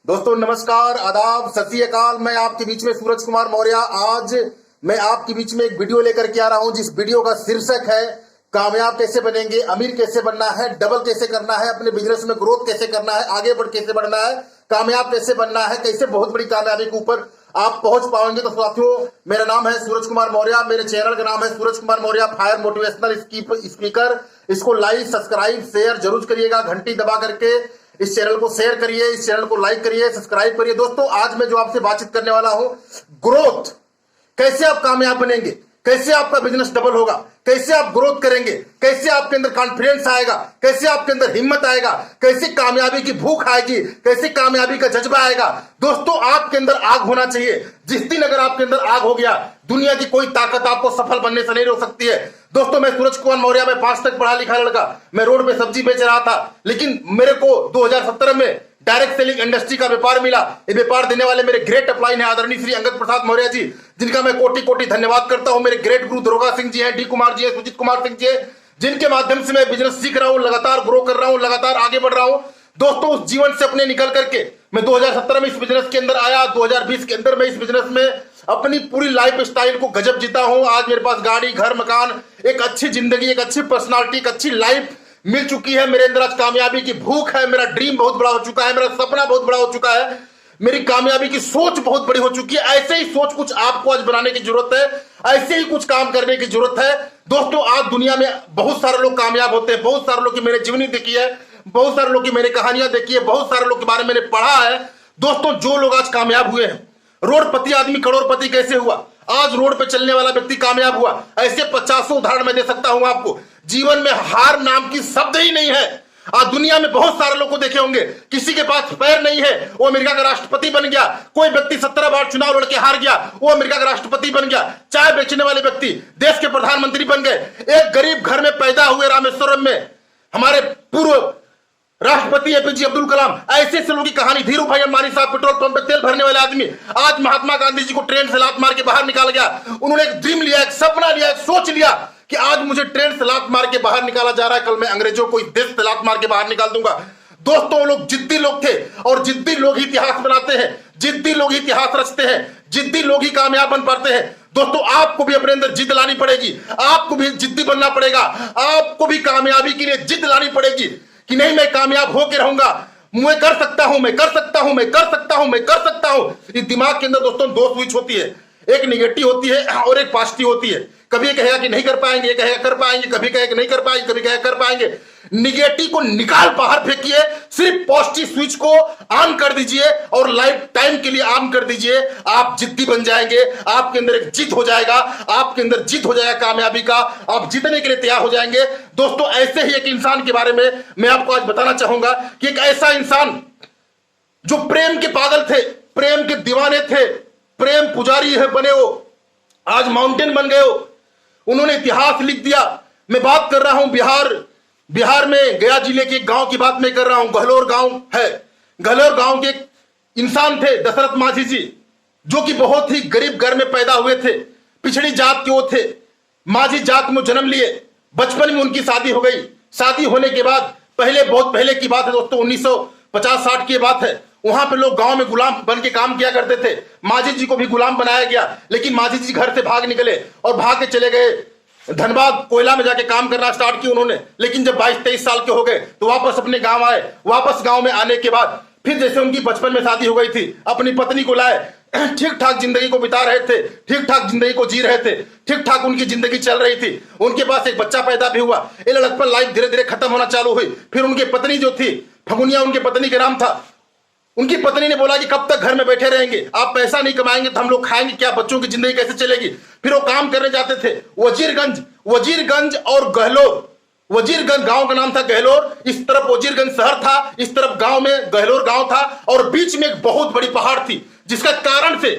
दोस्तों नमस्कार, आदाब, सत श्री अकाल। मैं आपके बीच में सूरज कुमार मौर्य। आज मैं आपके बीच में एक वीडियो लेकर के आ रहा हूं जिस वीडियो का शीर्षक है कामयाब कैसे बनेंगे, अमीर कैसे बनना है, डबल कैसे करना है, अपने बिजनेस में ग्रोथ कैसे करना है, आगे बढ़ कैसे बढ़ना है, कामयाब कैसे बनना है, कैसे बहुत बड़ी कामयाबी के ऊपर आप पहुंच पाएंगे। तो साथियों, मेरा नाम है सूरज कुमार मौर्य, मेरे चैनल का नाम है Suraj Kumar Maurya fire motivational speaker. इसको लाइक, सब्सक्राइब, शेयर जरूर करिएगा, घंटी दबा करके इस चैनल को शेयर करिए, इस चैनल को लाइक करिए, सब्सक्राइब करिए। दोस्तों, आज मैं जो आपसे बातचीत करने वाला हूं, ग्रोथ, कैसे आप कामयाब बनेंगे, कैसे आपका बिजनेस डबल होगा, कैसे आप ग्रोथ करेंगे, कैसे आपके अंदर कॉन्फिडेंस आएगा, कैसे आपके अंदर हिम्मत आएगा, कैसे कामयाबी की भूख आएगी, कैसे कामयाबी का जज्बा आएगा। दोस्तों, आपके अंदर आग होना चाहिए। जिस दिन अगर आपके अंदर आग हो गया, दुनिया की कोई ताकत आपको सफल बनने से नहीं रोक सकती है। दोस्तों, मैं सूरज कुमार मौर्य, मैं 5 तक पढ़ा लिखा लड़का, मैं रोड पे सब्जी बेच रहा था, लेकिन मेरे को 2017 में डायरेक्ट सेलिंग इंडस्ट्री का व्यापार मिला। ये व्यापार देने वाले मेरे ग्रेट अपलाइन है आदरणीय श्री अंगद प्रसाद मौर्य जी, जिनका मैं कोटि कोटि धन्यवाद करता हूं। मेरे ग्रेट गुरु दरोगा सिंह जी हैं, डी कुमार जी हैं, सुजीत कुमार सिंह जी हैं, जिनके माध्यम से मैं बिजनेस सीख रहा हूं, लगातार ग्रो कर रहा हूं, लगातार आगे बढ़ रहा हूं। दोस्तों, उस जीवन से अपने निकल करके मैं 2017 में इस बिजनेस के अंदर आया। 2020 के अंदर मैं इस बिजनेस में अपनी पूरी लाइफ स्टाइल को गजब जीता हूं। आज मेरे पास गाड़ी, घर, मकान, एक अच्छी जिंदगी, एक अच्छी पर्सनालिटी, एक अच्छी लाइफ मिल चुकी है। मेरे अंदर आज कामयाबी की भूख है, मेरा ड्रीम बहुत बड़ा हो चुका है, मेरा सपना बहुत बड़ा हो चुका है, मेरी कामयाबी की सोच बहुत बड़ी हो चुकी है। ऐसे ही सोच कुछ आपको आज बनाने की जरूरत है, ऐसे ही कुछ काम करने की जरूरत है। दोस्तों, आज दुनिया में बहुत सारे लोग कामयाब होते हैं, बहुत सारे लोग की मैंने जीवनी देखी है, बहुत सारे लोग की मैंने कहानियां देखी है, बहुत सारे लोग के बारे में मैंने पढ़ा है। दोस्तों, जो लोग आज कामयाब हुए हैं, रोडपति आदमी करोड़पति कैसे हुआ, आज रोड पे चलने वाला व्यक्ति कामयाब हुआ, ऐसे 50 उदाहरण मैं दे सकता हूं आपको। जीवन में हार नाम की शब्द ही नहीं है। आज दुनिया में बहुत सारे लोग को देखे होंगे, किसी के पास पैर नहीं है, वो अमेरिका का राष्ट्रपति बन गया। कोई व्यक्ति 17 बार चुनाव लड़के हार गया, वो अमेरिका का राष्ट्रपति बन गया। चाय बेचने वाले व्यक्ति देश के प्रधानमंत्री बन गए। एक गरीब घर में पैदा हुए रामेश्वरम में हमारे पूर्व राष्ट्रपति एपीजे अब्दुल कलाम, ऐसे ऐसे लोगों की कहानी। धीरू भाई अंबानी साहब पेट्रोल पंप पे तेल भरने वाले आदमी, आज महात्मा गांधी जी को ट्रेन से लात मार के बाहर निकाल गया। उन्होंने एक ड्रीम लिया, एक सपना लिया, एक सोच लिया कि आज मुझे ट्रेन से लात मार के बाहर निकाला जा रहा है, कल मैं अंग्रेजों को इस देश से लात मार के बाहर निकाल दूंगा। दोस्तों, वो लोग जिद्दी लोग थे, और जिद्दी लोग ही इतिहास बनाते हैं, जिद्दी लोग ही इतिहास रचते हैं, जिद्दी लोग ही कामयाब बन पाते हैं। दोस्तों, आपको भी अपने अंदर जिद लानी पड़ेगी, आपको भी जिद्दी बनना पड़ेगा, आपको भी कामयाबी के लिए जिद लानी पड़ेगी कि नहीं, मैं कामयाब होकर रहूंगा, मैं कर सकता हूं, मैं कर सकता हूं, मैं कर सकता हूं, मैं कर सकता हूं। इस दिमाग के अंदर दोस्तों 2 स्विच होती है, एक निगेटिव होती है और एक पॉजिटिव होती है। कभी ये कहेगा कि नहीं कर पाएंगे, ये कहेगा कर पाएंगे, कभी कहेगा नहीं कर पाएंगे, कभी कहेगा कर पाएंगे। निगेटिव को निकाल बाहर फेंकिए, सिर्फ पॉजिटिव स्विच को ऑन कर दीजिए और लाइफ टाइम के लिए ऑन कर दीजिए। आप जिद्दी बन जाएंगे, आपके अंदर एक जिद हो जाएगा, आपके अंदर जिद हो जाएगा कामयाबी का, आप जीतने के लिए तैयार हो जाएंगे। दोस्तों, ऐसे ही एक इंसान के बारे में मैं आपको आज बताना चाहूंगा कि एक ऐसा इंसान जो प्रेम के पागल थे, प्रेम के दीवाने थे, प्रेम पुजारी है बने, हो आज माउंटेन बन गए हो, उन्होंने इतिहास लिख दिया। मैं बात कर रहा हूं बिहार में गया जिले के एक गांव की बात मैं कर रहा हूं। गहलोर गांव है, गहलोर गांव के एक इंसान थे दशरथ माझी जी, जो कि बहुत ही गरीब घर में पैदा हुए थे, पिछड़ी जात के वो थे। माझी जात में जन्म लिए, बचपन में उनकी शादी हो गई। शादी होने के बाद बहुत पहले की बात है दोस्तों, 1950-60 की बात है, वहां पे लोग गांव में गुलाम बन के काम किया करते थे। माझी जी को भी गुलाम बनाया गया, लेकिन माझी जी घर से भाग निकले और भाग के चले गए धनबाद, कोयला में जाके काम करना स्टार्ट किया उन्होंने। लेकिन जब 22-23 साल के हो गए तो वापस अपने गांव आए। वापस गांव में आने के बाद फिर जैसे उनकी बचपन में शादी हो गई थी, अपनी पत्नी को लाए, ठीक ठाक जिंदगी को बिता रहे थे, ठीक ठाक जिंदगी को जी रहे थे, ठीक ठाक उनकी जिंदगी चल रही थी। उनके पास एक बच्चा पैदा भी हुआ। ये लड़कपन लाइफ धीरे धीरे खत्म होना चालू हुई। फिर उनकी पत्नी जो थी, फगुनिया उनके पत्नी का नाम था, उनकी पत्नी ने बोला कि कब तक घर में बैठे रहेंगे, आप पैसा नहीं कमाएंगे तो हम लोग खाएंगे क्या, बच्चों की जिंदगी कैसे चलेगी। फिर वो काम करने जाते थे वजीरगंज और गहलोर। वजीरगंज गांव का नाम था गहलोर, इस तरफ वजीरगंज शहर था, इस तरफ गांव में गहलोर गांव था, और बीच में एक बहुत बड़ी पहाड़ थी, जिसका कारण से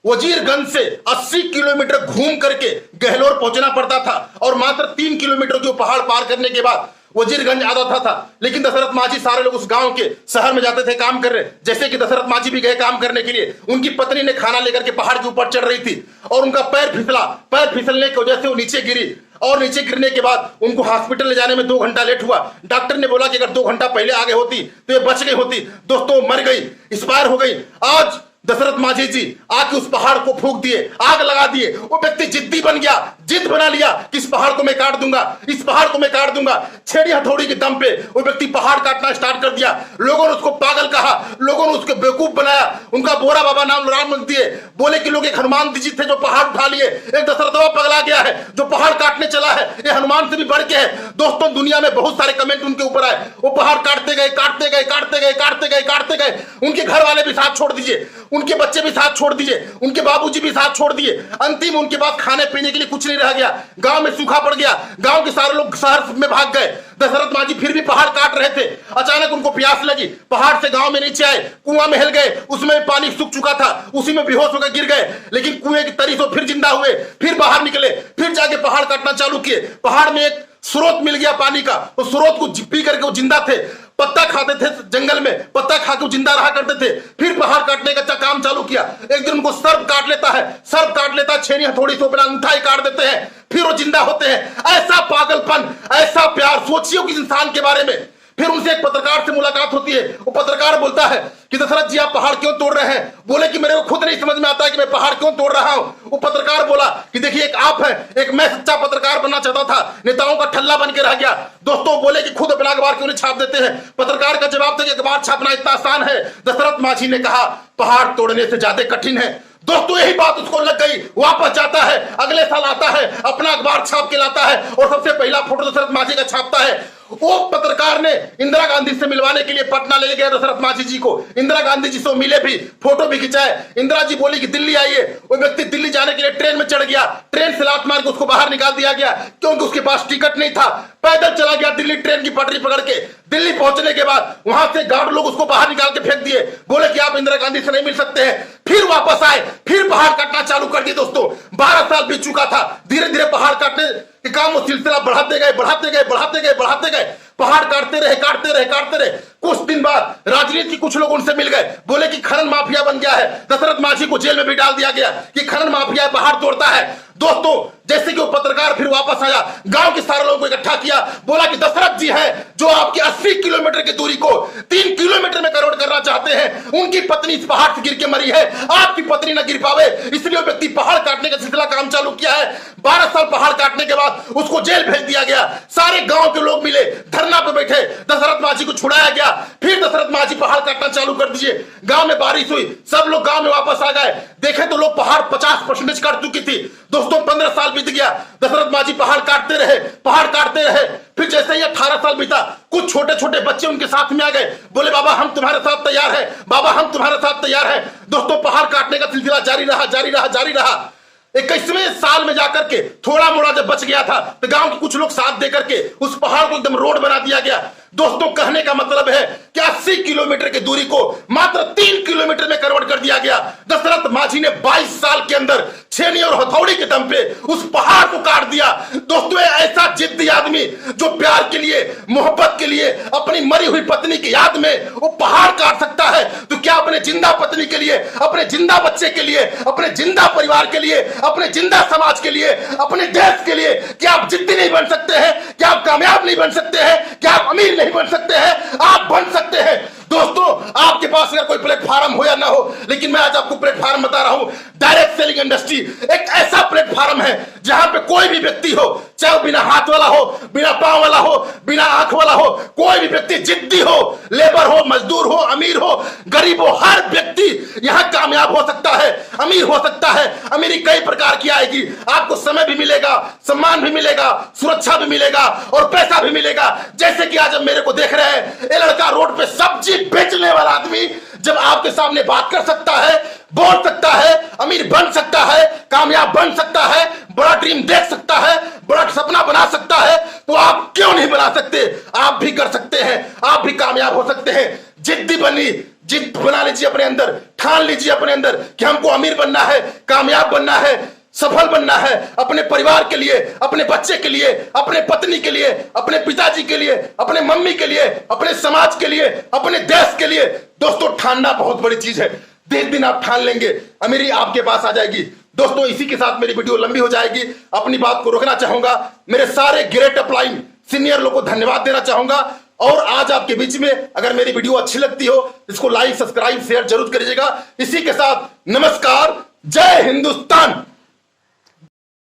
वजीरगंज से 80 किलोमीटर घूम करके गहलोर पहुंचना पड़ता था। और मात्र 3 किलोमीटर की पहाड़ पार करने के बाद वजीरगंज आता था। लेकिन दशरथ मांझी सारे लोग उस गांव के शहर में जाते थे काम करने। जैसे कि दशरथ मांझी भी गए काम करने के लिए, उनकी पत्नी ने खाना लेकर के पहाड़ के ऊपर चढ़ रही थी और उनका पैर फिसला। पैर फिसलने की वजह से वो नीचे गिरी और नीचे गिरने के बाद उनको हॉस्पिटल ले जाने में 2 घंटा लेट हुआ। डॉक्टर ने बोला कि अगर 2 घंटा पहले आगे होती तो ये बच गई होती। दोस्तों मर गई, एक्सपायर हो गई। आज दशरथ मांझी जी आके उस पहाड़ को फूंक दिए, आग लगा दिए। वो व्यक्ति जिद्दी बन गया, जिद बना लिया कि इस पहाड़ को मैं काट दूंगा, इस पहाड़ को मैं काट दूंगा। छेड़ी हथौड़ी के दम पे वो व्यक्ति पहाड़ काटना स्टार्ट कर दिया। लोगों ने उसको पागल कहा, लोगों ने उसको बेवकूफ बनाया। उनका बोरा बाबा नाम राम दिए, बोले कि लोग एक हनुमान जी थे जो पहाड़ उठा लिए, एक दशरथ बाबा पगला गया है जो पहाड़ काटने चला है, ये हनुमान से भी बढ़ के है। दोस्तों दुनिया में बहुत सारे कमेंट उनके ऊपर आए। वो पहाड़ काटते गए, काटते गए, काटते गए, काटते गए, काटते गए। उनके घर वाले भी साथ छोड़ दीजिए, उनके बच्चे भी साथ छोड़ दीजिए, उनके बाबूजी भी साथ छोड़ दिए। अंतिम उनके पास खाने पीने के लिए कुछ नहीं रह गया। गांव में सूखा पड़ गया, गांव के सारे लोग शहर में भाग गए। दशरथ मांझी फिर भी पहाड़ काट रहे थे। अचानक उनको प्यास लगी, पहाड़ से गांव में नीचे आए, कुआं में हिल गए, उसमें पानी सूख चुका था, उसी में बेहोश होकर गिर गए। लेकिन कुएं की तरी से फिर जिंदा हुए, फिर बाहर निकले, फिर जाके पहाड़ काटना चालू किए। पहाड़ में एक स्रोत मिल गया पानी का, उस स्रोत को पी करके वो जिंदा थे। पत्ता खाते थे जंगल में, पत्ता खा के जिंदा रहा करते थे। फिर पहाड़ काटने का काम चालू किया। एक दिन उनको सर्प काट लेता है, सर्प काट लेता है, छेनी हथौड़ी से अपना अंगूठा ही काट देते हैं, फिर वो जिंदा होते हैं। ऐसा पागलपन, ऐसा प्यार, सोचिए किस इंसान के बारे में। फिर उनसे एक पत्रकार से मुलाकात होती है। वो पत्रकार बोलता है कि दशरथ जी आप पहाड़ क्यों तोड़ रहे हैं? बोले कि मेरे को खुद नहीं समझ में आता है कि मैं पहाड़ क्यों तोड़ रहा हूं। वो पत्रकार बोला कि देखिए एक आप है, एक मैं सच्चा पत्रकार बनना चाहता था, नेताओं का ठल्ला बन के रह गया। दोस्तों बोले कि खुद अपना अखबार क्यों नहीं छाप देते हैं? पत्रकार का जवाब था कि अखबार छापना इतना आसान है। दशरथ मांझी ने कहा पहाड़ तोड़ने से ज्यादा कठिन है। दोस्तों यही बात उसको लग गई। वापस जाता है, अगले साल आता है, अपना अखबार छाप के लाता है और सबसे पहला फोटो दशरथ मांझी का छापता है। वो पत्रकार ने इंदिरा गांधी से मिलवाने के लिए पटना ले गया दशरथ मांझी जी को। इंदिरा गांधी जी से मिले भी, फोटो भी खिंचाए। इंदिरा जी बोली कि दिल्ली आइए। वो व्यक्ति दिल्ली जाने के लिए ट्रेन में चढ़ गया, ट्रेन से लात मार के उसको बाहर निकाल दिया गया क्योंकि उसके पास टिकट नहीं था। पैदल चला गया दिल्ली, ट्रेन की पटरी पकड़ के। दिल्ली पहुंचने के बाद वहां से गार्ड लोग उसको बाहर निकाल के फेंक दिए, बोले कि आप इंदिरा गांधी से नहीं मिल सकते हैं। फिर वापस आए, फिर पहाड़ काटना चालू कर दिए। दोस्तों 12 साल बीत चुका था। धीरे धीरे पहाड़ काटने के काम वो सिलसिला बढ़ाते गए, बढ़ाते गए, बढ़ाते गए, बढ़ाते गए। पहाड़ काटते रहे, काटते रहे, काटते रहे। कुछ दिन बाद राजनीति के कुछ लोग उनसे मिल गए, बोले कि खनन माफिया बन गया है। दशरथ मांझी को जेल में भी डाल दिया गया कि खनन माफिया पहाड़ तोड़ता है। दोस्तों जैसे कि वो पत्रकार फिर वापस आया, गांव के सारे लोगों को इकट्ठा किया, बोला कि दशरथ जी हैं जो आपकी 80 किलोमीटर की दूरी को 3 किलोमीटर में कन्वर्ट करना चाहते हैं। उनकी पत्नी इस पहाड़ से गिर के मरी है, आपकी पत्नी न गिर पावे, इसलिए वो व्यक्ति पहाड़ काटने का सिलसिला काम चालू किया है। 12 साल पहाड़ काटने के बाद उसको जेल भेज दिया गया। सारे गांव के लोग मिले, धरना पे बैठे, दशरथ मांझी को छुड़ाया गया। फिर दशरथ मांझी पहाड़ काटना चालू कर दीजिए। गांव में बारिश हुई, सब लोग गांव में वापस आ गए। देखे तो लोग पहाड़ 50% काट चुकी थी। दोस्तों 15 साल बीत गया, दशरथ मांझी पहाड़ काटते रहे, पहाड़ काटते रहे। फिर जैसे ही 18 साल बीता, कुछ छोटे छोटे बच्चे उनके साथ में आ गए, बोले बाबा हम तुम्हारे साथ तैयार है, बाबा हम तुम्हारे साथ तैयार है। दोस्तों पहाड़ काटने का सिलसिला जारी रहा, जारी रहा, जारी रहा। 21वें साल में जाकर के थोड़ा मोड़ा जब बच गया था तो गांव के कुछ लोग साथ देकर के उस पहाड़ को एकदम रोड बना दिया गया। दोस्तों कहने का मतलब है कि 80 किलोमीटर की दूरी को मात्र 3 किलोमीटर में कन्वर्ट कर दिया गया। दशरथ मांझी ने 22 साल के अंदर छेनी और हथौड़ी के दम पे उस पहाड़ को काट दिया। दोस्तों ऐसा जिद्दी आदमी जो प्यार के लिए, मोहब्बत के लिए, अपनी मरी हुई पत्नी की याद में वो पहाड़ काट सकता है, तो क्या अपने जिंदा पत्नी के लिए, अपने जिंदा बच्चे के लिए, अपने जिंदा परिवार के लिए, अपने जिंदा समाज के लिए, अपने देश के लिए क्या आप जिद्दी नहीं बन सकते हैं? क्या आप कामयाब नहीं बन सकते हैं? क्या आप अमीर नहीं बन सकते हैं? आप बन सकते हैं। दोस्तों आपके पास अगर कोई प्लेटफॉर्म हो या ना हो, लेकिन मैं आज आपको प्लेटफॉर्म बता रहा हूं। डायरेक्ट सेलिंग इंडस्ट्री एक ऐसा प्लेटफॉर्म है जहां पे कोई भी व्यक्ति हो, चाहे बिना हाथ वाला हो, बिना पांव वाला हो, बिना आंख वाला हो, कोई भी व्यक्ति जिद्दी हो, लेबर हो, मजदूर हो, अमीर हो, गरीब हो, हर व्यक्ति यहां कामयाब हो सकता है, अमीर हो सकता है। अमीरी कई प्रकार की आएगी, आपको समय भी मिलेगा, सम्मान भी मिलेगा, सुरक्षा भी मिलेगा और पैसा भी मिलेगा। जैसे कि आज हम मेरे को देख रहे हैं, ये लड़का रोड पे सब्जी बेचने वाला आदमी जब आपके सामने बात कर सकता है, बोल सकता है, अमीर बन सकता है, कामयाब बन सकता है, बड़ा ड्रीम देख सकता है, बड़ा सपना बना सकता है, तो आप क्यों नहीं बना सकते? आप भी कर सकते हैं, आप भी कामयाब हो सकते हैं। जिद्दी बनी, जिद बना लीजिए अपने अंदर, ठान लीजिए अपने अंदर कि हमको अमीर बनना है, कामयाब बनना है। सफल बनना है अपने परिवार के लिए, अपने बच्चे के लिए, अपने पत्नी के लिए, अपने पिताजी के लिए, अपने मम्मी के लिए, अपने समाज के लिए, अपने देश के लिए। दोस्तों, ठानना बहुत बड़ी चीज है। दिन दिन आप ठान लेंगे, अमीरी आपके पास आ जाएगी। दोस्तों, इसी के साथ मेरी वीडियो लंबी हो जाएगी। अपनी बात को रोकना चाहूंगा। मेरे सारे ग्रेट अपलाइन सीनियर लोगों को धन्यवाद देना चाहूंगा। और आज आपके बीच में अगर मेरी वीडियो अच्छी लगती हो, इसको लाइक, सब्सक्राइब, शेयर जरूर करिएगा। इसी के साथ नमस्कार, जय हिंदुस्तान।